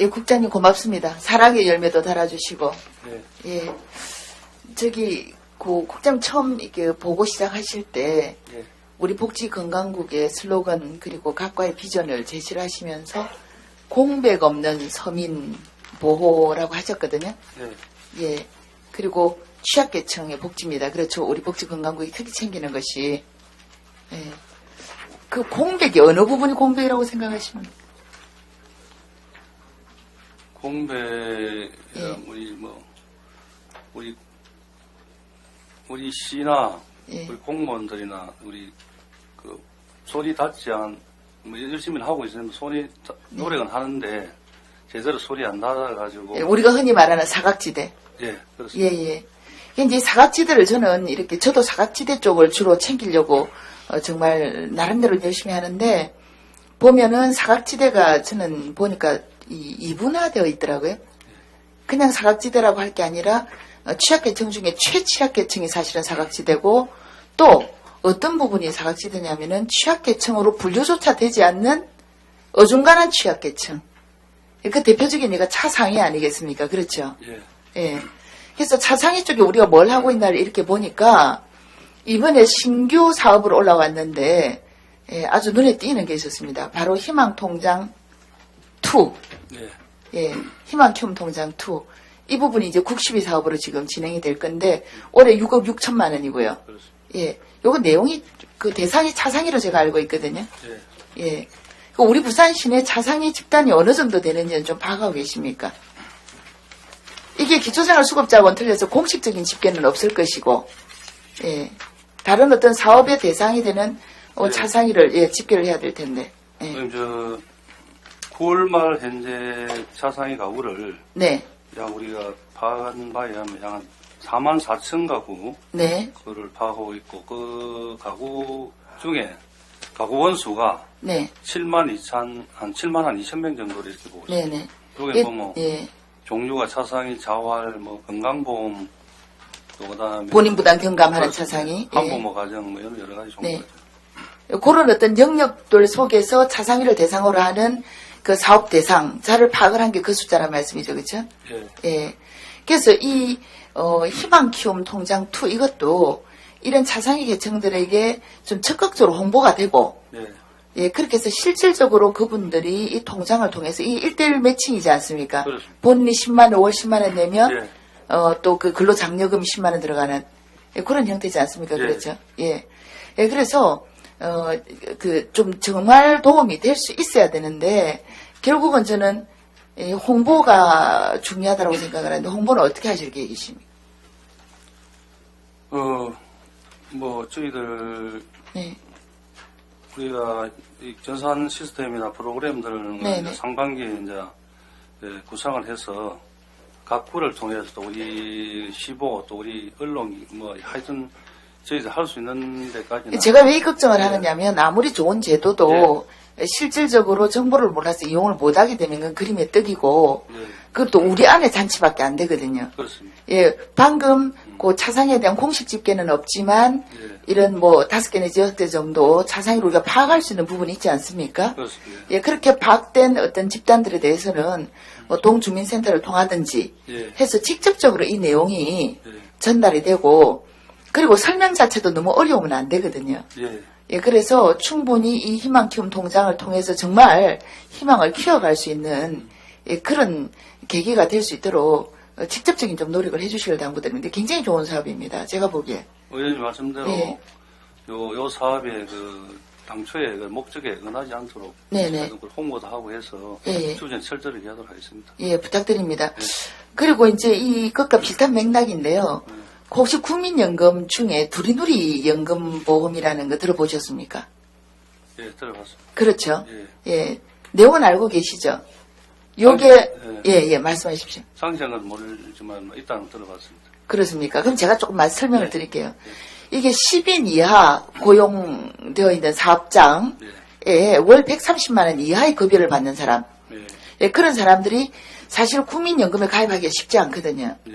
예, 국장님 고맙습니다. 사랑의 열매도 달아주시고. 네. 예. 저기, 국장님 처음 이렇게 보고 시작하실 때, 네. 우리 복지건강국의 슬로건 그리고 각과의 비전을 제시를 하시면서 공백 없는 서민 보호라고 하셨거든요. 네. 예. 그리고 취약계층의 복지입니다. 그렇죠. 우리 복지건강국이 특히 챙기는 것이. 예. 그 공백이 어느 부분이 공백이라고 생각하십니까? 공백, 예. 우리 시나, 예. 우리 공무원들이나, 우리, 손이 닿지 열심히 하고 있으면 노력은 하는데, 제대로 소리 안 닿아가지고. 예, 우리가 흔히 말하는 사각지대. 예, 그렇습니다. 예, 예. 이제 사각지대를 저는 저도 사각지대 쪽을 주로 챙기려고, 정말 나름대로 열심히 하는데, 보면은 사각지대가 저는 보니까 이분화되어 있더라고요. 그냥 사각지대라고 할 게 아니라 취약계층 중에 최취약계층이 사실은 사각지대고 또 어떤 부분이 사각지대냐면은 취약계층으로 분류조차 되지 않는 어중간한 취약계층. 그 대표적인 얘가 차상위 아니겠습니까? 그렇죠? 예. 예. 그래서 차상위 쪽에 우리가 뭘 하고 있나를 이렇게 보니까 이번에 신규 사업으로 올라왔는데 예, 아주 눈에 띄는 게 있었습니다. 바로 희망통장 2. 예. 예, 희망키움 통장 2. 이 부분이 이제 국시비 사업으로 지금 진행이 될 건데 올해 6억 6천만 원이고요. 그렇습니다. 예, 요거 내용이 그 대상이 차상위로 제가 알고 있거든요. 예. 예, 우리 부산 시내 차상위 집단이 어느 정도 되는지는 좀 파악하고 계십니까? 이게 기초생활수급자원 틀려서 공식적인 집계는 없을 것이고, 예, 다른 어떤 사업의 대상이 되는 예. 차상위를 예, 집계를 해야 될 텐데. 예. 그럼 9월 말 현재 차상위 가구를 네, 약 우리가 파악한 바에 의하면 약 4만 4천 가구 네, 그를 파악하고 있고 그 가구 중에 가구 원수가 네, 7만 2천 명 정도로 이렇게 보고 있습니다. 네, 네. 여기 보면 예. 종류가 차상위, 자활, 건강보험 또 그다음에 본인 부담 경감하는 차상위. 예. 한부모 가정 이런 여러 가지 종류가 네. 그런 어떤 영역들 속에서 차상위를 대상으로 하는 그 사업 대상자를 파악을 한 게 그 숫자란 말씀이죠, 그렇죠? 예. 예. 그래서 이 희망키움 통장 2 이것도 이런 차상위 계층들에게 좀 적극적으로 홍보가 되고, 예. 예, 그렇게 해서 실질적으로 그분들이 이 통장을 통해서 이 1대1 매칭이지 않습니까? 그렇습니다. 본인이 10만 원, 월 10만 원 내면 예. 또 그 근로장려금 10만 원 들어가는 예, 그런 형태지 않습니까? 예. 그렇죠? 예. 예, 그래서 좀 정말 도움이 될 수 있어야 되는데 결국은 저는 홍보가 중요하다고 생각을 하는데 홍보는 어떻게 하실 계획이십니까? 저희들 네. 우리가 이 전산 시스템이나 프로그램들을 네네. 이제 상반기에 이제 구상을 해서 각 구를 통해서 또 우리 시보 또 우리 언론 하여튼 저희들 할 수 있는 데까지는 제가 왜 이 걱정을 예. 하느냐면 아무리 좋은 제도도 실질적으로 정보를 몰라서 이용을 못하게 되는 건 그림의 떡이고 예. 그것도 우리 안에 잔치밖에 안 되거든요. 그렇습니다. 예, 방금 그 차상에 대한 공식 집계는 없지만 예. 이런 5개 내지 6개 정도 차상위로 우리가 파악할 수 있는 부분이 있지 않습니까? 그렇습니다. 예, 그렇게 파악된 어떤 집단들에 대해서는 동주민센터를 통하든지 예. 해서 직접적으로 이 내용이 예. 전달이 되고 그리고 설명 자체도 너무 어려우면 안 되거든요. 예. 예, 그래서 충분히 이 희망키움 통장을 통해서 정말 희망을 키워갈 수 있는 그런 계기가 될 수 있도록 직접적인 좀 노력을 해주시길 당부드립니다. 굉장히 좋은 사업입니다. 제가 보기에. 의원님 말씀대로 예. 요 사업의 당초에 목적에 어긋나지 않도록 네네. 그걸 홍보도 하고 해서 예. 추진 철저히 하도록 하겠습니다. 예, 부탁드립니다. 예. 그리고 이제 이것과 비슷한 맥락인데요. 혹시 국민연금 중에 두리누리 연금보험이라는 거 들어보셨습니까? 예, 들어봤습니다. 그렇죠. 예. 예. 내용은 알고 계시죠? 요게, 예, 말씀하십시오. 상세는 모르지만 일단 들어봤습니다. 그렇습니까? 그럼 제가 조금 설명을 드릴게요. 이게 10인 이하 고용되어 있는 사업장에 월 130만 원 이하의 급여를 받는 사람. 예. 예, 그런 사람들이 사실 국민연금에 가입하기가 쉽지 않거든요. 예.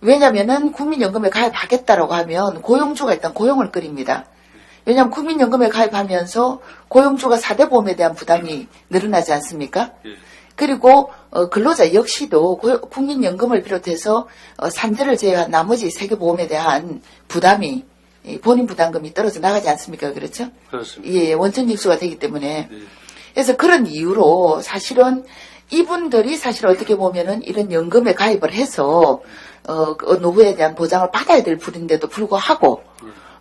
왜냐면은 국민연금에 가입하겠다라고 하면 고용주가 일단 고용을 끓입니다. 왜냐하면 국민연금에 가입하면서 고용주가 4대 보험에 대한 부담이 늘어나지 않습니까? 예. 그리고 근로자 역시도 국민연금을 비롯해서 산재를 제외한 나머지 세계보험에 대한 부담이 본인 부담금이 떨어져 나가지 않습니까? 그렇죠? 그렇습니다. 예, 원천직수가 되기 때문에. 네. 그래서 그런 이유로 사실은 이분들이 사실 어떻게 보면은 이런 연금에 가입을 해서 노후에 대한 보장을 받아야 될 분인데도 불구하고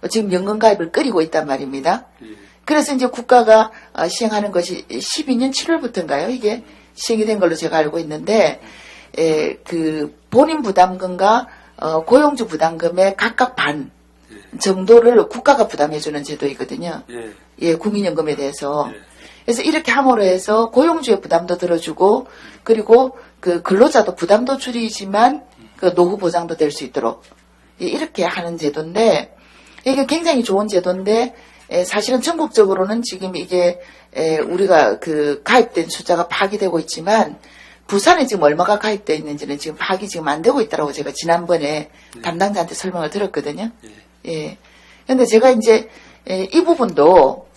지금 연금 가입을 꺼리고 있단 말입니다. 예. 그래서 이제 국가가 시행하는 것이 12년 7월부터인가요? 이게 시행이 된 걸로 제가 알고 있는데, 그 본인 부담금과 고용주 부담금의 각각 반 정도를 국가가 부담해주는 제도이거든요. 예. 예, 국민연금에 대해서. 예. 그래서 이렇게 함으로 해서 고용주의 부담도 들어주고, 그리고 그 근로자도 부담도 줄이지만 그 노후 보장도 될 수 있도록 이렇게 하는 제도인데, 이게 굉장히 좋은 제도인데, 사실은 전국적으로는 지금 이게 우리가 그 가입된 숫자가 파악이 되고 있지만 부산에 지금 얼마가 가입되어 있는지는 지금 파악이 지금 안 되고 있다라고 제가 지난번에 담당자한테 설명을 들었거든요. 예. 근데 제가 이제 이 부분도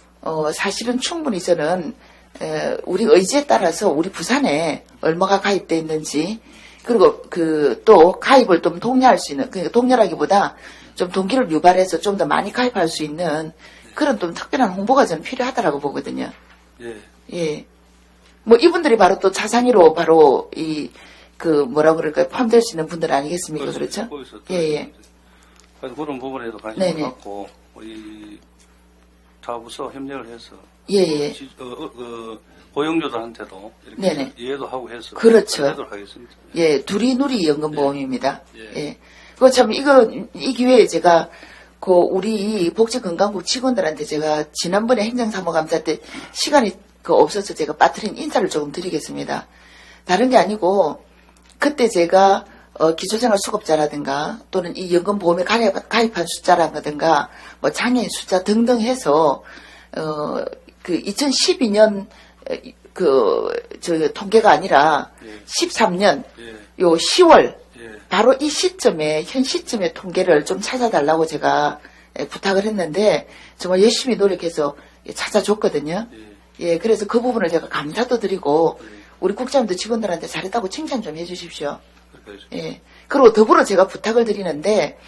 사실은 충분히 저는 우리 의지에 따라서 우리 부산에 얼마가 가입되어 있는지, 그리고 그 또 가입을 좀 독려할 수 있는, 그러니까 독려라기보다 좀 동기를 유발해서 좀 더 많이 가입할 수 있는 그런 좀 특별한 홍보가 저는 필요하다라고 보거든요. 예. 예. 뭐 이분들이 바로 또 자산위로 바로 그 뭐라 그럴까요? 포함될 수 있는 분들 아니겠습니까? 그렇죠? 예, 예. 그래서 그런 부분에도 관심을 네네. 갖고 우리 타부서 협력을 해서 예, 예. 고용주들한테도 이렇게 네네. 이해도 하고 해서 그렇죠. 하도록 하겠습니다. 예, 두리누리 연금보험입니다. 예. 예. 그거 참, 이 기회에 제가, 우리 복지건강국 직원들한테 제가 지난번에 행정사무감사 때 시간이 없어서 제가 빠뜨린 인사를 조금 드리겠습니다. 다른 게 아니고, 그때 제가, 기초생활 수급자라든가, 또는 이 연금보험에 가입한 숫자라든가, 뭐 장애인 숫자 등등 해서, 2012년, 통계가 아니라, 예. 13년, 예. 요 10월, 예. 바로 이 시점에, 현 시점의 통계를 좀 찾아달라고 제가 부탁을 했는데, 정말 열심히 노력해서 찾아줬거든요. 예, 그래서 그 부분을 제가 감사도 드리고, 우리 국장님도 직원들한테 잘했다고 칭찬 좀 해주십시오. 예. 그리고 더불어 제가 부탁을 드리는데,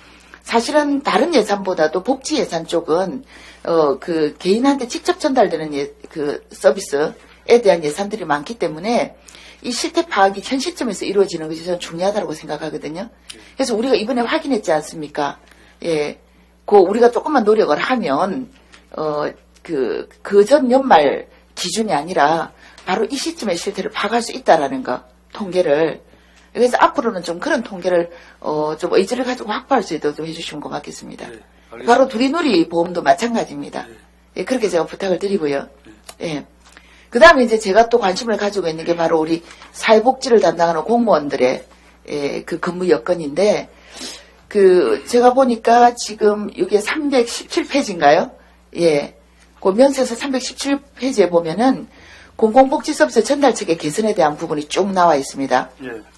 사실은 다른 예산보다도 복지 예산 쪽은, 그 개인한테 직접 전달되는 그 서비스에 대한 예산들이 많기 때문에, 이 실태 파악이 현 시점에서 이루어지는 것이 저는 중요하다고 생각하거든요. 그래서 우리가 이번에 확인했지 않습니까? 예. 우리가 조금만 노력을 하면, 그 전 연말 기준이 아니라 바로 이 시점의 실태를 파악할 수 있다라는 거, 통계를. 그래서 앞으로는 좀 그런 통계를, 좀 의지를 가지고 확보할 수 있도록 좀 해주시면 고맙겠습니다. 네, 바로 두리누리 보험도 마찬가지입니다. 예, 그렇게 제가 부탁을 드리고요. 예. 그 다음에 이제 제가 또 관심을 가지고 있는 게 바로 우리 사회복지를 담당하는 공무원들의 그 근무 여건인데, 제가 보니까 지금 이게 317페이지인가요? 예. 그 면세서 317페이지에 보면은 공공복지 서비스 전달 체계 개선에 대한 부분이 쭉 나와 있습니다.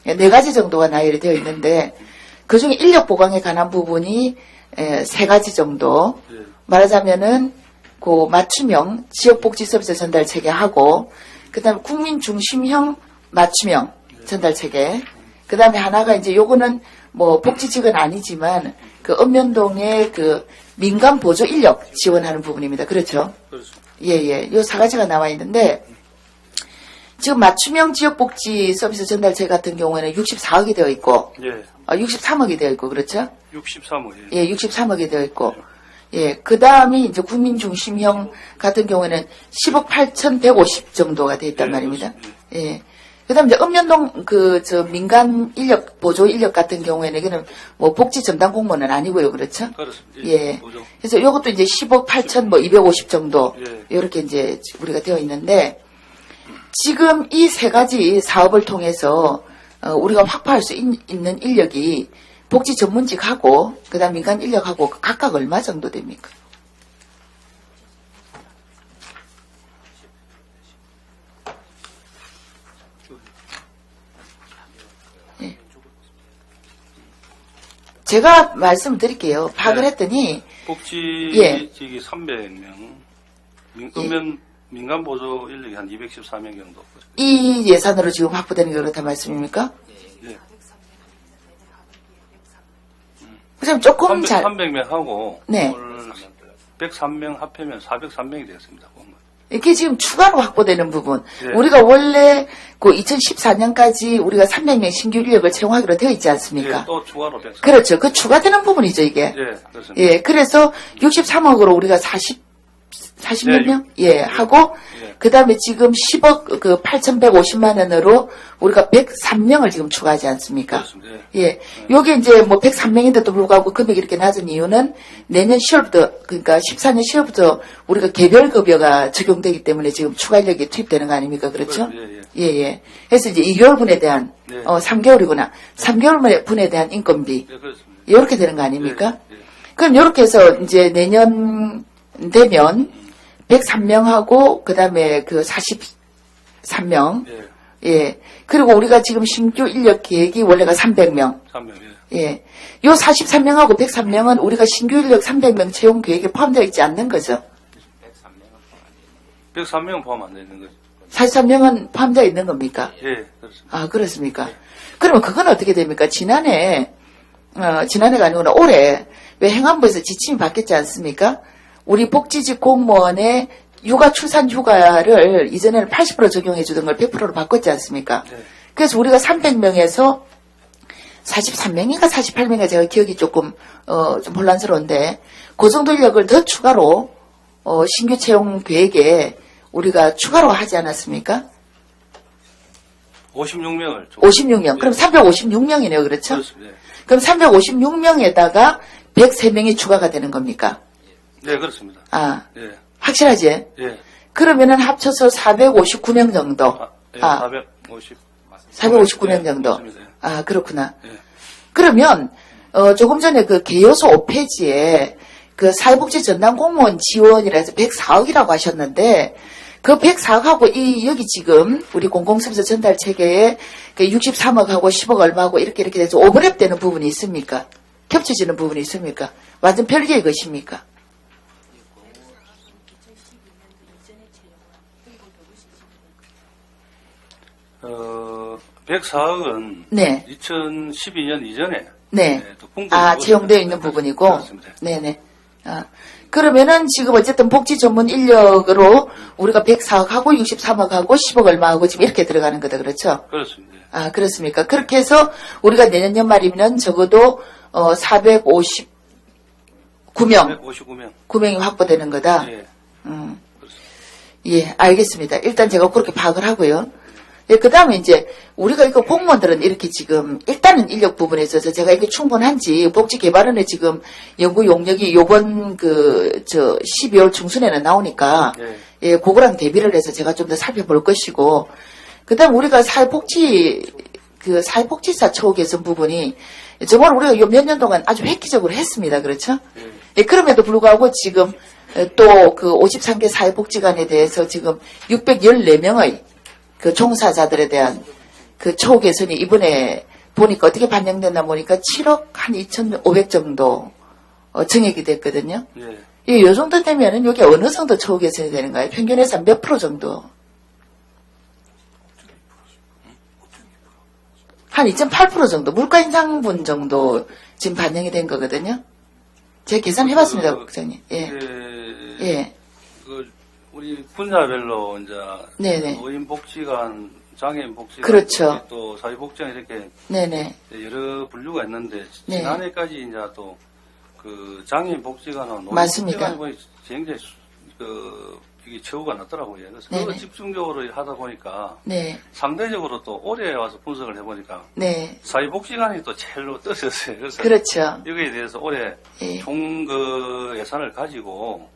예. 4가지 정도가 나열이 되어 있는데, 그 중에 인력 보강에 관한 부분이 3가지 정도. 예. 말하자면은 맞춤형 지역복지 서비스 전달 체계하고, 그다음에 국민 중심형 맞춤형 전달 체계. 그다음에 하나가 이제 요거는 뭐 복지직은 아니지만 그 읍면동의 그 민간 보조 인력 지원하는 부분입니다. 그렇죠? 그렇죠. 예. 요 4가지가 나와 있는데, 지금 맞춤형 지역복지 서비스 전달 체계 같은 경우에는 64억이 되어 있고, 예. 63억이 되어 있고, 그렇죠? 63억. 예, 63억이 되어 있고, 예, 그 다음에 이제 국민 중심형 같은 경우에는 10억 8,150 정도가 되어 있단 예, 말입니다. 그렇습니다. 예. 그 다음에 이제 읍면동 민간 인력, 보조 인력 같은 경우에는 이거는 뭐 복지 전담 공무원은 아니고요. 그렇죠? 그렇습니다. 예. 보조. 그래서 이것도 이제 10억 8천 250 정도, 예. 이렇게 이제 우리가 되어 있는데, 지금 이 3가지 사업을 통해서, 우리가 확보할 수 있는 인력이 복지 전문직하고 그다음 민간 인력하고 각각 얼마 정도 됩니까? 예. 제가 말씀드릴게요. 파악을 네. 했더니 복지직이 예. 300명, 예. 읍면 민간 보조 인력이 한 214명 정도. 이 예산으로 지금 확보되는 게 그렇단 말씀입니까? 예. 그럼 조금 잘, 300명 하고 네. 103명 합하면 403명이 되겠습니다. 보면. 이게 지금 추가로 확보되는 부분. 네. 우리가 원래 그 2014년까지 우리가 300명 신규 인력을 채용하기로 되어 있지 않습니까? 예, 또 추가로 103명. 그렇죠. 그 추가되는 부분이죠, 이게. 예, 그렇습니다. 예, 그래서 63억으로 우리가 40몇 네, 명? 예, 하고, 예. 그 다음에 지금 10억, 8,150만 원으로 우리가 103명을 지금 추가하지 않습니까? 그렇습니다. 예. 요게 이제 뭐 103명인데도 불구하고 금액이 이렇게 낮은 이유는 내년 10월부터, 그러니까 14년 10월부터 우리가 개별급여가 적용되기 때문에 지금 추가 인력이 투입되는 거 아닙니까? 그렇죠? 예. 예. 그래서 이제 2개월분에 대한, 네. 3개월이구나. 3개월분에 대한 인건비. 예, 그렇습니다. 이렇게 되는 거 아닙니까? 예, 예. 그럼 이렇게 해서 이제 내년 되면 103명하고 그다음에 그 43명. 예. 예. 그리고 우리가 지금 신규 인력 계획이 원래가 300명. 3명. 예. 예. 요 43명하고 103명은 우리가 신규 인력 300명 채용 계획에 포함되어 있지 않는 거죠. 103명 포함 안 되는 거죠. 43명은 포함되어 있는 겁니까? 예, 그렇습니다. 아, 그렇습니까? 그러면 그건 어떻게 됩니까? 지난해가 아니구나. 올해 왜 행안부에서 지침이 바뀌었지 않습니까? 우리 복지직 공무원의 육아 출산 휴가를 이전에는 80% 적용해 주던 걸 100%로 바꿨지 않습니까? 네. 그래서 우리가 300명에서 43명인가 48명인가 제가 기억이 조금 좀 혼란스러운데 그 정도 인력을 더 추가로 신규 채용 계획에 우리가 추가로 하지 않았습니까? 56명을. 56명. 그럼 356명이네요. 그렇죠? 그렇습니다. 그럼 356명에다가 103명이 추가가 되는 겁니까? 네, 그렇습니다. 아, 예. 확실하지? 예. 그러면은 합쳐서 459명 정도. 예, 아, 459명 정도. 맞습니다. 예. 아, 그렇구나. 예. 그러면, 조금 전에 그 개요소 5페이지에 그 사회복지 전담 공무원 지원이라 해서 104억이라고 하셨는데, 그 104억하고 여기 지금 우리 공공서비스 전달 체계에 그 63억하고 10억 얼마하고 이렇게 돼서 오버랩 되는 부분이 있습니까? 겹쳐지는 부분이 있습니까? 완전 별개의 것입니까? 104억은 네. 2012년 이전에 네. 또 공급이 아, 이루어졌습니다. 채용되어 있는 부분이고. 그렇습니다. 네네. 아, 그러면은 지금 어쨌든 복지 전문 인력으로 우리가 104억하고 63억하고 10억 얼마하고 지금 이렇게 들어가는 거다. 그렇죠? 그렇습니다. 아, 그렇습니까? 그렇게 해서 우리가 내년 연말이면 적어도 459명, 159명. 9명이 확보되는 거다. 예. 예, 알겠습니다. 일단 제가 그렇게 파악을 하고요. 예, 그 다음에 이제, 우리가 이거 공무원들은 이렇게 지금, 일단은 인력 부분에 있어서 제가 이게 충분한지, 복지개발원에 지금 연구 용역이 요번 12월 중순에는 나오니까, 예. 예, 그거랑 대비를 해서 제가 좀 더 살펴볼 것이고, 그 다음 우리가 사회복지사 처우 개선 부분이, 정말 우리가 요 몇 년 동안 아주 획기적으로 했습니다. 그렇죠? 예, 그럼에도 불구하고 지금 또 그 53개 사회복지관에 대해서 지금 614명의 그 종사자들에 대한 그 처우 개선이 이번에 보니까 어떻게 반영됐나 보니까 7억 한 2,500 정도 증액이 됐거든요. 예. 예, 요 정도 되면은 이게 어느 정도 처우 개선이 되는가요? 평균에서 몇 프로 정도? 한 2.8% 정도, 물가 인상분 정도 지금 반영이 된 거거든요. 제가 계산해봤습니다, 국장님. 예. 예. 우리 분야별로 이제 네네. 노인복지관, 장애인복지관, 그렇죠. 또 사회복지관 이렇게 네네. 여러 분류가 있는데 네. 지난해까지 이제 또 그 장애인복지관하고 맞습니다. 노인복지관이 굉장히 이게 처우가 낮더라고요. 그래서 네네. 그걸 집중적으로 하다 보니까 네. 상대적으로 또 올해 와서 분석을 해보니까 네. 사회복지관이 또 제일로 떨어졌어요. 그래서 그렇죠. 여기에 대해서 올해 예. 총 그 예산을 가지고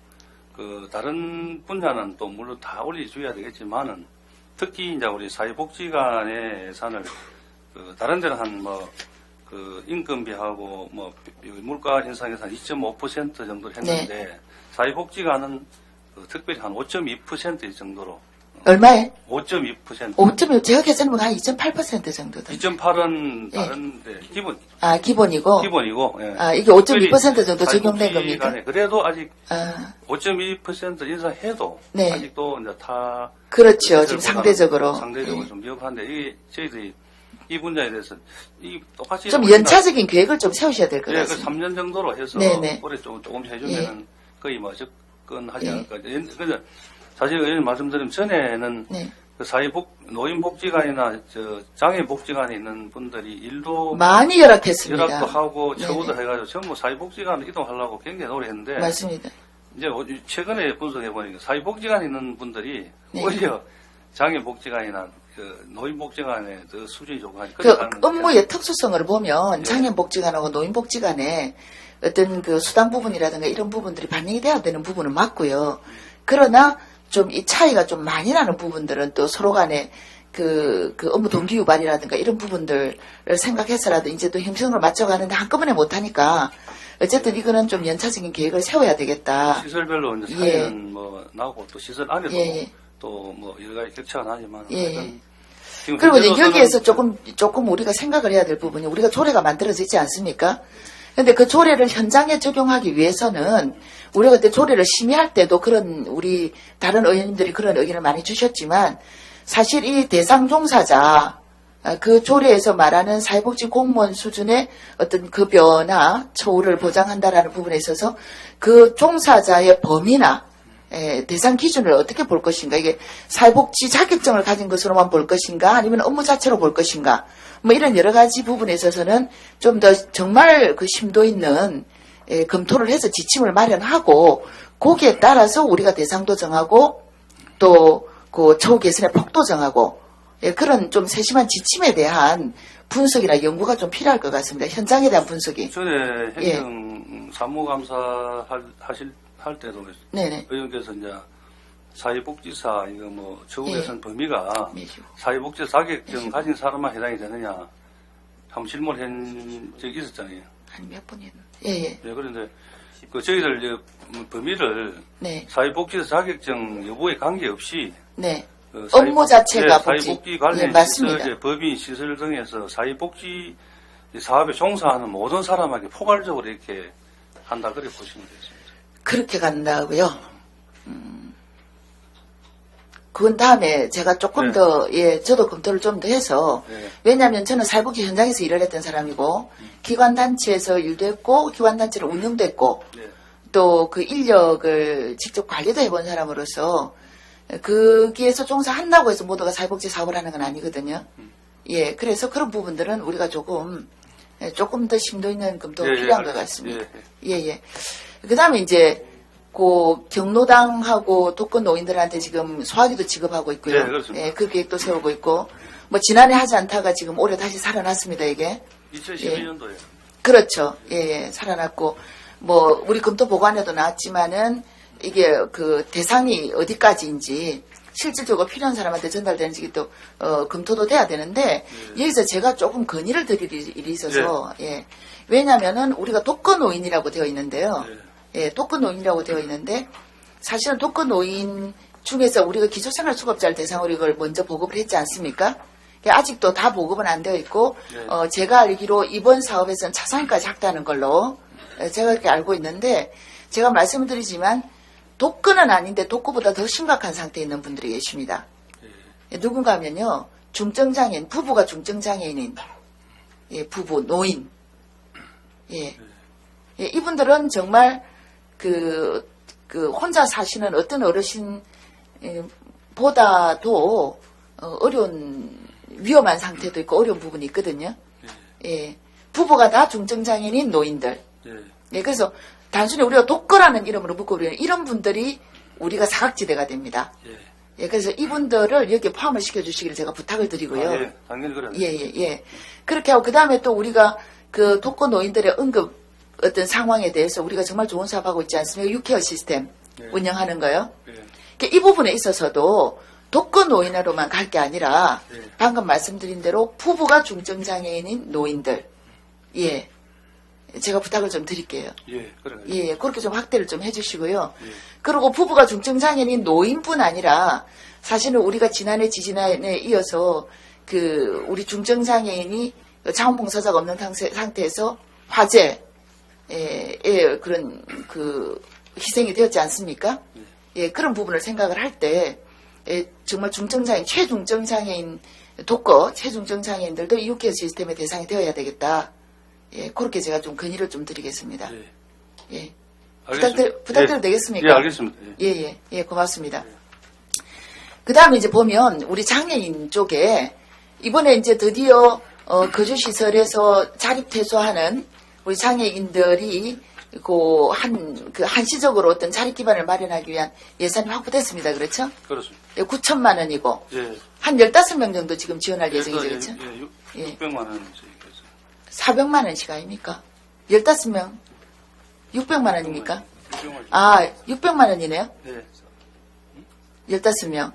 그 다른 분야는 또 물론 다 올려줘야 되겠지만은 특히 이제 우리 사회복지관의 예산을 그 다른 데는 한 그 임금비하고 물가 인상에서 한 2.5% 정도를 했는데 사회복지관은 특별히 한 5.2% 정도로 얼마에? 5.2%. 5.1, 제가 계산해보면 한 2.8% 정도 돼. 2.8은 예. 다른데 기본 기본이고. 기본이고. 예. 이게 5.2% 정도 적용된 사회복지 겁니까? 간에 그래도 아직 아, 5.2% 인상해도 네. 아직도 이제 타 그렇죠. 지금 상대적으로 상대적으로. 예. 좀 미흡한데 이게 저희들이 이 분야에 대해서 이 똑같이 좀 연차적인 계획을 좀 세우셔야 될 것 그 같습니다. 3년 정도로 해서 네네. 올해 조금씩 해주면 거의 뭐 접근하지 예. 않을까. 근데 사실 의원님 말씀드린 전에는 네. 그 노인복지관이나 장애복지관에 있는 분들이 일도 많이 열악했습니다. 열악도 하고 처우도 네네. 해가지고 전부 사회복지관을 이동하려고 굉장히 노력했는데 맞습니다. 이제 최근에 분석해 보니까 사회복지관에 있는 분들이 네. 오히려 장애복지관이나 그 노인복지관의 그 수준이 조금 그 업무의 특수성을 보면 예. 장애복지관하고 노인복지관에 어떤 그 수당 부분이라든가 이런 부분들이 반영이 돼야 되는 부분은 맞고요. 그러나 좀 이 차이가 좀 많이 나는 부분들은 또 서로 간에 그 업무 동기 유발이라든가 이런 부분들을 생각해서라도 이제 또 형평을 맞춰가는데 한꺼번에 못하니까 어쨌든 이거는 좀 연차적인 계획을 세워야 되겠다. 시설별로 이제 예. 차이는 뭐 나고 또 시설 안에도 예. 또 뭐 여러 가지 격차가 나지만 예. 하여튼 지금 그리고 이제 현재로서는 여기에서 조금 우리가 생각을 해야 될 부분이 우리가 조례가 만들어지지 않습니까? 근데 그 조례를 현장에 적용하기 위해서는 우리가 그때 조례를 심의할 때도 그런 우리 다른 의원님들이 그런 의견을 많이 주셨지만 사실 이 대상 종사자 그 조례에서 말하는 사회복지 공무원 수준의 어떤 급여나 처우를 보장한다라는 부분에 있어서 그 종사자의 범위나 대상 기준을 어떻게 볼 것인가, 이게 사회복지 자격증을 가진 것으로만 볼 것인가 아니면 업무 자체로 볼 것인가, 뭐 이런 여러 가지 부분에 있어서는 좀 더 정말 그 심도 있는 검토를 해서 지침을 마련하고 거기에 따라서 우리가 대상도 정하고 또 그 처우 개선의 폭도 정하고 그런 좀 세심한 지침에 대한 분석이나 연구가 좀 필요할 것 같습니다. 현장에 대한 분석이. 전에 예. 행정 사무감사 할 때도 네네. 의원께서 이제 사회복지사 이거 뭐 처우 예. 개선 범위가 예. 사회복지 자격증 가진 사람만 해당이 되느냐 한번 질문한 적이 있었잖아요. 아니 몇 번이었나? 예예. 네, 그런데 그 저희들 이제 범위를 네. 사회복지사 자격증 여부에 관계없이 네. 그 업무 자체가 사회복지 관련 맞습니다. 시설, 법인 시설 등에서 사회복지 사업에 종사하는 모든 사람에게 포괄적으로 이렇게 한다 그렇게 보시면 되겠습니다. 그렇게 간다고요. 그건 다음에 제가 조금 네. 더, 저도 검토를 좀 더 해서, 네. 왜냐하면 저는 사회복지 현장에서 일을 했던 사람이고, 기관단체에서 일도 했고, 기관단체를 운영도 했고, 네. 또 그 인력을 직접 관리도 해본 사람으로서, 거기에서 종사한다고 해서 모두가 사회복지 사업을 하는 건 아니거든요. 그래서 그런 부분들은 우리가 조금 더 심도 있는 검토가 필요한 것 같습니다. 그 다음에 이제, 경로당하고 독거 노인들한테 지금 소화기도 지급하고 있고요. 네, 그렇습니다. 그 계획도 세우고 있고, 뭐, 지난해 하지 않다가 지금 올해 다시 살아났습니다, 이게. 2012년도에. 그렇죠. 살아났고, 뭐, 우리 검토 보관에도 나왔지만은, 이게 그 대상이 어디까지인지, 실질적으로 필요한 사람한테 전달되는지 또, 검토도 돼야 되는데, 여기서 제가 조금 건의를 드릴 일이 있어서, 왜냐면은 우리가 독거 노인이라고 되어 있는데요. 독거 노인이라고 되어 있는데, 사실은 독거 노인 중에서 우리가 기초생활수급자를 대상으로 이걸 먼저 보급을 했지 않습니까? 아직도 다 보급은 안 되어 있고, 제가 알기로 이번 사업에서는 차상위까지 확대하는 걸로 제가 그렇게 알고 있는데, 제가 말씀을 드리지만, 독거는 아닌데 독거보다 더 심각한 상태에 있는 분들이 계십니다. 누군가 하면요, 중증장애인, 부부가 중증장애인인, 부부, 노인. 이분들은 정말 혼자 사시는 어떤 어르신, 보다도, 어려운, 위험한 상태도 있고 어려운 부분이 있거든요. 부부가 다 중증장애인인 노인들. 그래서 단순히 우리가 독거라는 이름으로 묶어버리는 이런 분들이 우리가 사각지대가 됩니다. 그래서 이분들을 여기에 포함을 시켜주시기를 제가 부탁을 드리고요. 당연히 그래요. 그렇게 하고, 그 다음에 또 우리가 그 독거 노인들의 응급 어떤 상황에 대해서 우리가 정말 좋은 사업하고 있지 않습니까? 6케어 시스템 운영하는 거요. 이 부분에 있어서도 독거 노인으로만 갈 게 아니라 방금 말씀드린 대로 부부가 중증장애인인 노인들, 제가 부탁을 좀 드릴게요. 예, 그래요. 예, 그렇게 좀 확대를 좀 해주시고요. 예. 그리고 부부가 중증장애인 노인뿐 아니라 사실은 우리가 지난해 지지난해 이어서 그 우리 중증장애인이 자원봉사자가 없는 상태에서 화재에 그런 그 희생이 되었지 않습니까? 예, 그런 부분을 생각을 할 때 정말 중증장애인, 최중증장애인 독거, 최중증장애인들도 이웃케어 시스템의 대상이 되어야 되겠다. 예, 그렇게 제가 좀 건의를 좀 드리겠습니다. 예. 예. 알겠습니다. 부탁드려도 되겠습니까? 예, 알겠습니다. 예. 예, 고맙습니다. 그 다음에 이제 보면 우리 장애인 쪽에 이번에 이제 드디어 거주시설에서 자립퇴소하는 우리 장애인들이 한시적으로 어떤 자립 기반을 마련하기 위한 예산이 확보됐습니다. 그렇죠? 그렇습니다. 예, 9천만 원이고 예. 한 15명 정도 지금 지원할 예정이죠. 그렇죠? 예, 600만 원 저희가 400만 원씩 아닙니까? 15명 600만 원입니까? 600만 아, 600만 원이네요. 예. 15명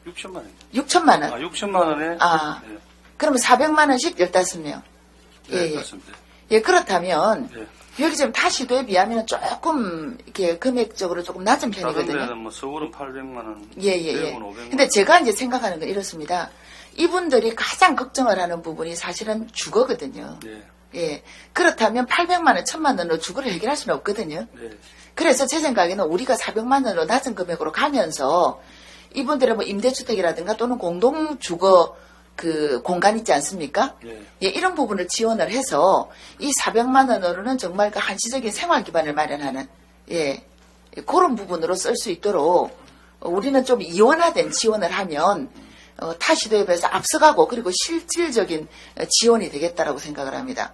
6천만 원. 6천만 원. 아, 6천만 원에 아. 예. 그러면 400만 원씩 15명. 예, 예, 예. 그렇습니다. 예, 그렇다면 예. 여기 지금 타시도에 비하면 조금 이렇게 금액적으로 조금 낮은 다른 편이거든요. 데는 뭐 서울은 800만 원, 예. 대구는 500만 원. 근데 제가 이제 생각하는 건 이렇습니다. 이분들이 가장 걱정을 하는 부분이 사실은 주거거든요. 예. 예. 그렇다면 800만 원, 1000만 원으로 주거를 해결할 수는 없거든요. 예. 그래서 제 생각에는 우리가 400만 원으로 낮은 금액으로 가면서 이분들의 뭐 임대주택이라든가 또는 공동주거 그 공간 있지 않습니까? 예. 예, 이런 부분을 지원을 해서 이 400만 원으로는 정말 그 한시적인 생활 기반을 마련하는 예, 그런 부분으로 쓸 수 있도록 우리는 좀 이원화된 지원을 하면 타시도에 비해서 앞서가고 그리고 실질적인 지원이 되겠다라고 생각을 합니다.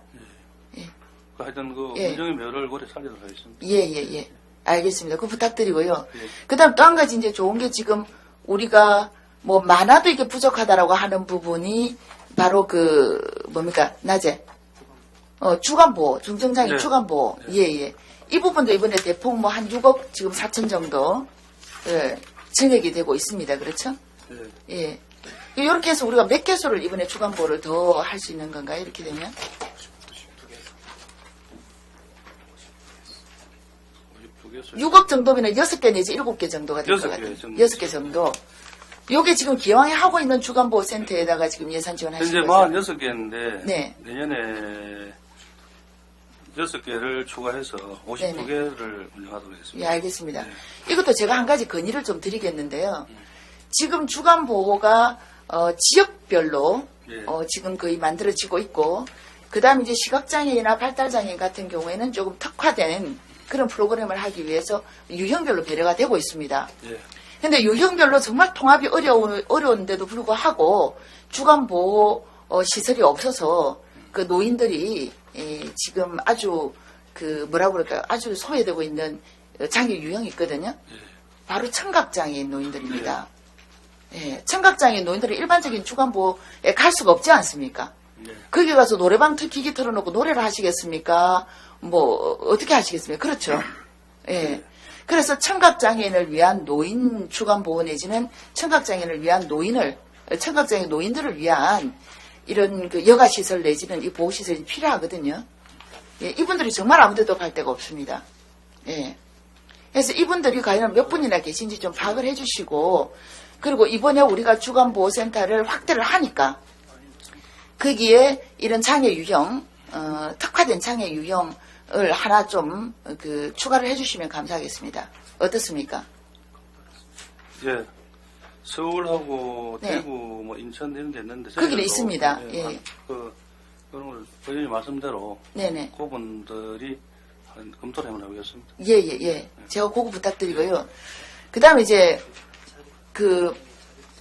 그 하여튼 그 예. 운정의 묘를 오래 살리도록 하겠습니다. 예. 알겠습니다. 그 부탁드리고요. 예. 그 다음 또 한 가지 이제 좋은 게 지금 우리가 뭐 많아도 이게 부족하다라고 하는 부분이 바로 그 뭡니까? 낮에 주간보호, 중증장애인 네. 주간보호. 예. 이 부분도 이번에 대폭 뭐 한 6억 지금 4천 정도 증액이 되고 있습니다. 그렇죠? 예. 예. 이렇게 해서 우리가 몇 개소를 이번에 주간보호를 더 할 수 있는 건가요? 이렇게 되면? 6억 정도면 6개 내지 7개 정도가 될 것 6개 같아요. 정도. 6개 정도. 요게 지금 기왕에 하고 있는 주간보호센터에다가 지금 예산 지원하시는 현재 거죠? 46개인데 네. 내년에 6개를 추가해서 52개를 운영하도록 예, 하겠습니다. 알겠습니다. 이것도 제가 한 가지 건의를 좀 드리겠는데요. 지금 주간보호가 지역별로 예. 지금 거의 만들어지고 있고 그 다음에 이제 시각장애인이나 발달장애인 같은 경우에는 조금 특화된 그런 프로그램을 하기 위해서 유형별로 배려가 되고 있습니다. 예. 근데 유형별로 정말 통합이 어려운데도 불구하고 주간보호 시설이 없어서 그 노인들이 지금 아주 그 뭐라고 그럴까요? 아주 소외되고 있는 장애 유형이 있거든요. 바로 청각장애인 노인들입니다. 예, 청각장애인 노인들은 일반적인 주간보호에 갈 수가 없지 않습니까? 예. 거기 가서 노래방 기기 틀어놓고 노래를 하시겠습니까? 뭐 어떻게 하시겠습니까? 그렇죠. 예. 그래서 청각장애인을 위한 노인 주간보호 내지는 청각장애인을 위한 청각장애인 노인들을 위한 이런 그 여가시설 내지는 이 보호시설이 필요하거든요. 예, 이분들이 정말 아무데도 갈 데가 없습니다. 예. 그래서 이분들이 과연 몇 분이나 계신지 좀 파악을 해주시고, 그리고 이번에 우리가 주간보호센터를 확대를 하니까, 거기에 이런 장애 유형, 특화된 장애 유형을 하나 좀, 추가를 해주시면 감사하겠습니다. 어떻습니까? 예. 서울하고 네. 대구, 뭐 인천 이런 데 있는데 거기는 저희들도, 있습니다. 예. 그런 걸 의원님 말씀대로 네네. 그분들이 한 검토를 해보려고 하겠습니다. 예. 제가 그거 부탁드리고요. 그 다음에 이제,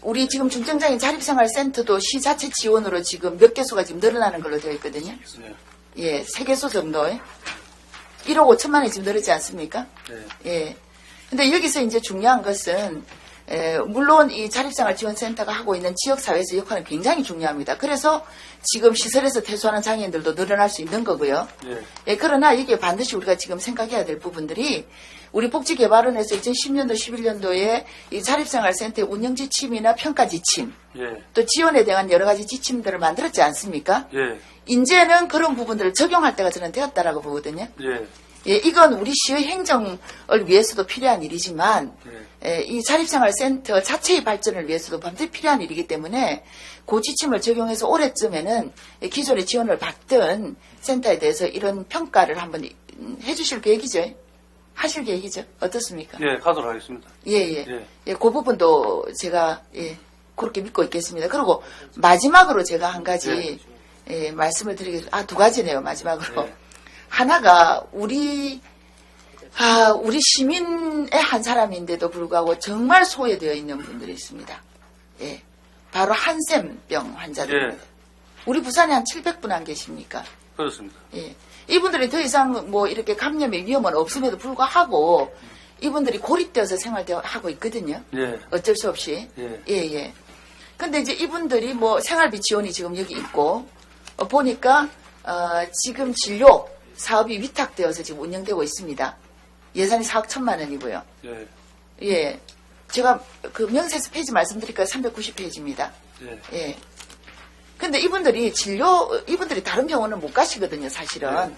우리 지금 중증장애인 자립생활센터도 시 자체 지원으로 지금 몇 개소가 지금 늘어나는 걸로 되어 있거든요. 네. 예, 3개소 정도에. 1억 5천만 원이 지금 늘었지 않습니까? 네. 예. 근데 여기서 이제 중요한 것은 물론 이 자립생활지원센터가 하고 있는 지역사회에서 역할은 굉장히 중요합니다. 그래서 지금 시설에서 퇴소하는 장애인들도 늘어날 수 있는 거고요. 예. 그러나 이게 반드시 우리가 지금 생각해야 될 부분들이 우리 복지개발원에서 2010년도, 11년도에 이 자립생활센터의 운영 지침이나 평가 지침, 예. 또 지원에 대한 여러 가지 지침들을 만들었지 않습니까? 예. 이제는 그런 부분들을 적용할 때가 저는 되었다라고 보거든요. 예. 이건 우리 시의 행정을 위해서도 필요한 일이지만 이 자립생활센터 자체의 발전을 위해서도 반드시 필요한 일이기 때문에 그 지침을 적용해서 올해쯤에는 기존에 지원을 받던 센터에 대해서 이런 평가를 한번 해주실 계획이죠. 하실 계획이죠. 어떻습니까? 예, 가도록 하겠습니다. 예. 그 부분도 제가 그렇게 믿고 있겠습니다. 그리고 마지막으로 제가 한 가지 말씀을 드리겠습니다. 두 가지네요. 마지막으로. 예. 하나가 우리 시민의 한 사람인데도 불구하고 정말 소외되어 있는 분들이 있습니다. 예. 바로 한센병 환자들입니다. 예. 우리 부산에 한 700분 안 계십니까? 그렇습니다. 예. 이분들이 더 이상 뭐 이렇게 감염의 위험은 없음에도 불구하고 이분들이 고립되어서 생활하고 있거든요. 예. 어쩔 수 없이. 예. 근데 이제 이분들이 뭐 생활비 지원이 지금 여기 있고 보니까 지금 진료 사업이 위탁되어서 지금 운영되고 있습니다. 예산이 4억 1천만 원이고요. 예. 예. 제가 그 명세서 페이지 말씀드릴까요? 390페이지입니다. 예. 근데 이분들이 다른 병원은 못 가시거든요, 사실은.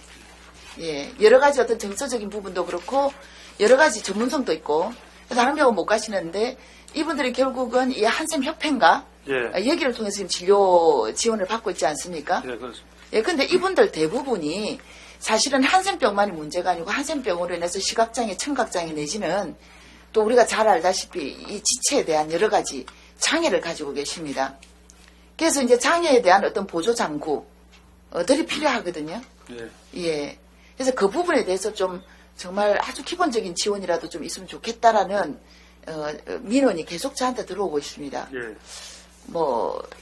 예. 여러 가지 어떤 정서적인 부분도 그렇고, 여러 가지 전문성도 있고, 다른 병원 못 가시는데, 이분들이 결국은 이 한샘협회인가? 예. 여기를 통해서 지금 진료 지원을 받고 있지 않습니까? 예, 그렇습니다. 예, 근데 이분들 대부분이 사실은 한센병만이 문제가 아니고 한센병으로 인해서 시각장애, 청각장애 내지는 또 우리가 잘 알다시피 이 지체에 대한 여러 가지 장애를 가지고 계십니다. 그래서 이제 장애에 대한 어떤 보조장구들이 필요하거든요. 예. 그래서 그 부분에 대해서 좀 정말 아주 기본적인 지원이라도 좀 있으면 좋겠다라는 민원이 계속 저한테 들어오고 있습니다. 예.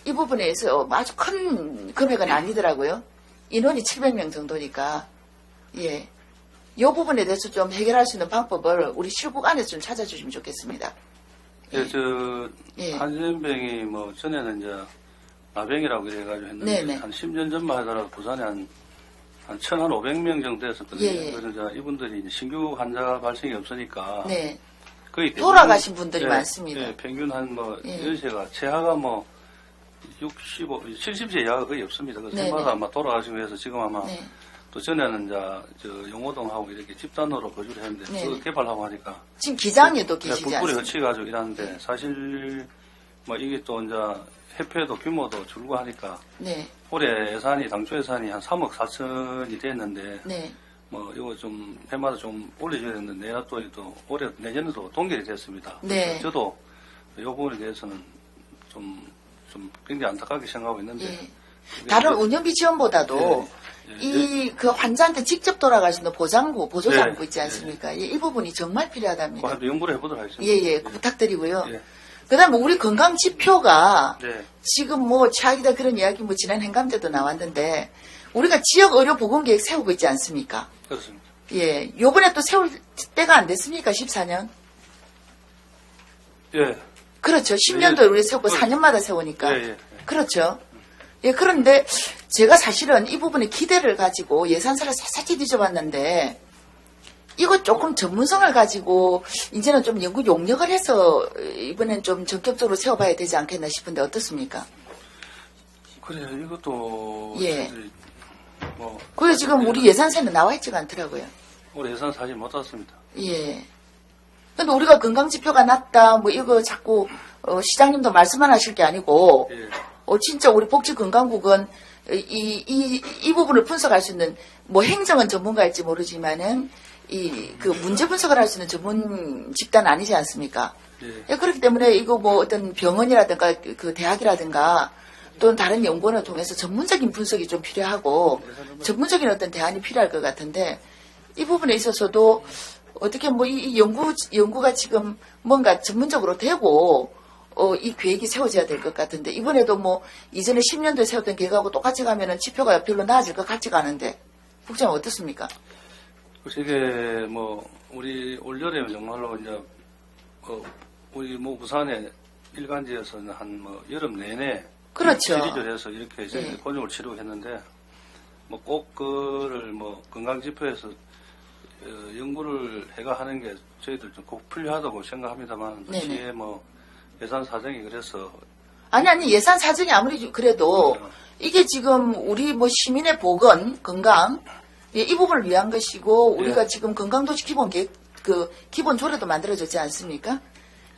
이 부분에서 아주 큰 금액은 아니더라고요. 인원이 700명 정도니까. 예. 이 부분에 대해서 좀 해결할 수 있는 방법을 우리 실국 안에서 좀 찾아주시면 좋겠습니다. 예, 예. 한센병이 전에는 이제 나병이라고 그래가지고 했는데, 네네. 한 10년 전만 하더라도 부산에 한 1,500명 정도 됐었거든요. 예. 그래서 이제 이분들이 이제 신규 환자 발생이 없으니까. 네. 거의 돌아가신 분들이 많습니다. 예, 평균 한 예. 연세가, 최하가 65, 70세 이하가 거의 없습니다. 그래서 네네. 해마다 아마 돌아가시고 해서 지금 아마 네. 또 전에는 이제 용호동하고 이렇게 집단으로 거주를 했는데 네네. 그거 개발하고 하니까 지금 기장에도 계시지 뿔뿔이 않습니까? 허치가지고 일하는데 사실 이게 또 이제 협회도 규모도 줄고 하니까 네. 올해 예산이 당초 예산이 한 3억 4천이 됐는데 네. 이거 좀 해마다 좀 올려줘야 되는데 내년도 올해 내년에도 동결이 됐습니다. 네. 그래서 저도 이 부분에 대해서는 좀 굉장히 안타깝게 생각하고 있는데 예. 다른 운영비 지원보다도 그 환자한테 직접 돌아갈 수 있는 보조장구 있지 않습니까? 이 부분이 정말 필요하답니다. 한번 연구를 해보도록 하겠습니다. 예. 부탁드리고요. 예. 그 다음에 우리 건강 지표가 네. 지금 최악이다 그런 이야기 지난 행감 때도 나왔는데 우리가 지역 의료 보건 계획 세우고 있지 않습니까? 그렇습니다. 예. 요번에 또 세울 때가 안 됐습니까? 14년? 예. 그렇죠. 10년도에 우리 세우고 4년마다 세우니까. 예. 그렇죠. 예, 그런데 제가 사실은 이 부분에 기대를 가지고 예산서를 샅샅이 뒤져봤는데 이거 조금 전문성을 가지고 이제는 좀 연구 용역을 해서 이번엔 좀 전격적으로 세워봐야 되지 않겠나 싶은데 어떻습니까? 그래요. 이것도 예. 그게 지금 우리 예산서에는 나와 있지가 않더라고요. 올해 예산 사실 못 땄습니다. 예. 근데 우리가 건강지표가 낮다, 이거 자꾸, 시장님도 말씀만 하실 게 아니고, 예. 진짜 우리 복지건강국은 이 부분을 분석할 수 있는, 행정은 전문가일지 모르지만은, 그 문제 분석을 할 수 있는 전문 집단 아니지 않습니까? 예. 그렇기 때문에 이거 어떤 병원이라든가 그 대학이라든가 또는 다른 연구원을 통해서 전문적인 분석이 좀 필요하고, 전문적인 어떤 대안이 필요할 것 같은데, 이 부분에 있어서도 어떻게 이 연구가 지금 뭔가 전문적으로 되고 이 계획이 세워져야 될 것 같은데 이번에도 이전에 10년도에 세웠던 계획하고 똑같이 가면은 지표가 별로 나아질 것 같지가 않은데 국장은 어떻습니까? 그래서 이게 우리 올여름에 정말로 이제 우리 뭐 부산에 일간지에서는 한 뭐 여름 내내 그렇죠. 시리즈를 해서 이렇게 이제 예. 권역을 치르고 했는데 뭐 꼭 그를 뭐 건강지표에서 연구를 해가 하는 게 저희들 좀 꼭 필요하다고 생각합니다만 네네. 시에 뭐 예산 사정이 그래서 아니 예산 사정이 아무리 그래도 이게 지금 우리 뭐 시민의 보건 건강 예, 이 부분을 위한 것이고 우리가 예. 지금 건강도시 기본 계획 그 기본 조례도 만들어졌지 않습니까?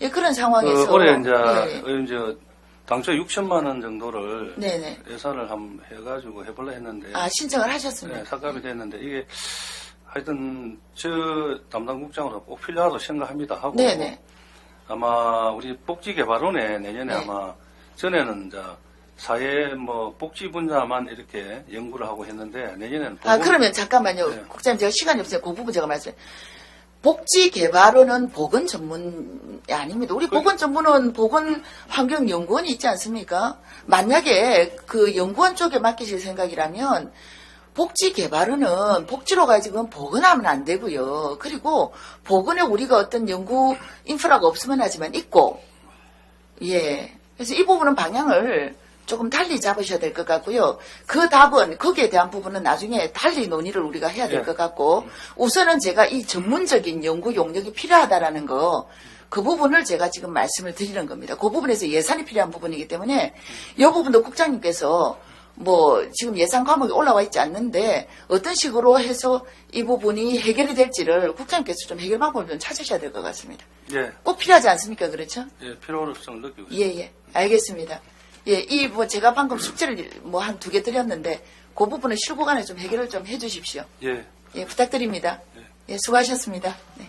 예, 그런 상황에서 올해 이제 예, 이제 당초 6천만 원 정도를 네네. 예산을 한번 해가지고 해볼라 했는데 아 신청을 하셨습니다. 네, 삭감이 됐는데 이게 하여튼 저 담당 국장으로 꼭 필요하다고 생각합니다 하고 네네. 아마 우리 복지개발원에 내년에 네. 아마 전에는 이제 사회 뭐 복지 분야만 이렇게 연구를 하고 했는데 내년에는 아 보건- 그러면 잠깐만요. 네. 국장님 제가 시간이 없어요. 그 부분 제가 말씀. 복지개발원은 보건 전문이 아닙니다. 우리 보건 전문은 보건환경연구원이 있지 않습니까? 만약에 그 연구원 쪽에 맡기실 생각이라면 복지개발원은 복지로 가지고 보건하면 안 되고요. 그리고 보건에 우리가 어떤 연구 인프라가 없으면 하지만 있고, 예. 그래서 이 부분은 방향을 조금 달리 잡으셔야 될 것 같고요. 그 답은 거기에 대한 부분은 나중에 달리 논의를 우리가 해야 될 예. 것 같고 우선은 제가 이 전문적인 연구 용역이 필요하다라는 거 그 부분을 제가 지금 말씀을 드리는 겁니다. 그 부분에서 예산이 필요한 부분이기 때문에 이 부분도 국장님께서 뭐 지금 예산 과목이 올라와 있지 않는데 어떤 식으로 해서 이 부분이 해결이 될지를 국장님께서 좀 해결 방법을 좀 찾으셔야 될 것 같습니다. 예, 꼭 필요하지 않습니까? 그렇죠? 예, 필요성을 느끼고 있습니다. 예, 알겠습니다. 예, 이 뭐 제가 방금 숙제를 뭐 한 2개 드렸는데 그 부분은 실무간에 좀 해결을 좀 해주십시오. 예. 예, 부탁드립니다. 예, 수고하셨습니다. 네.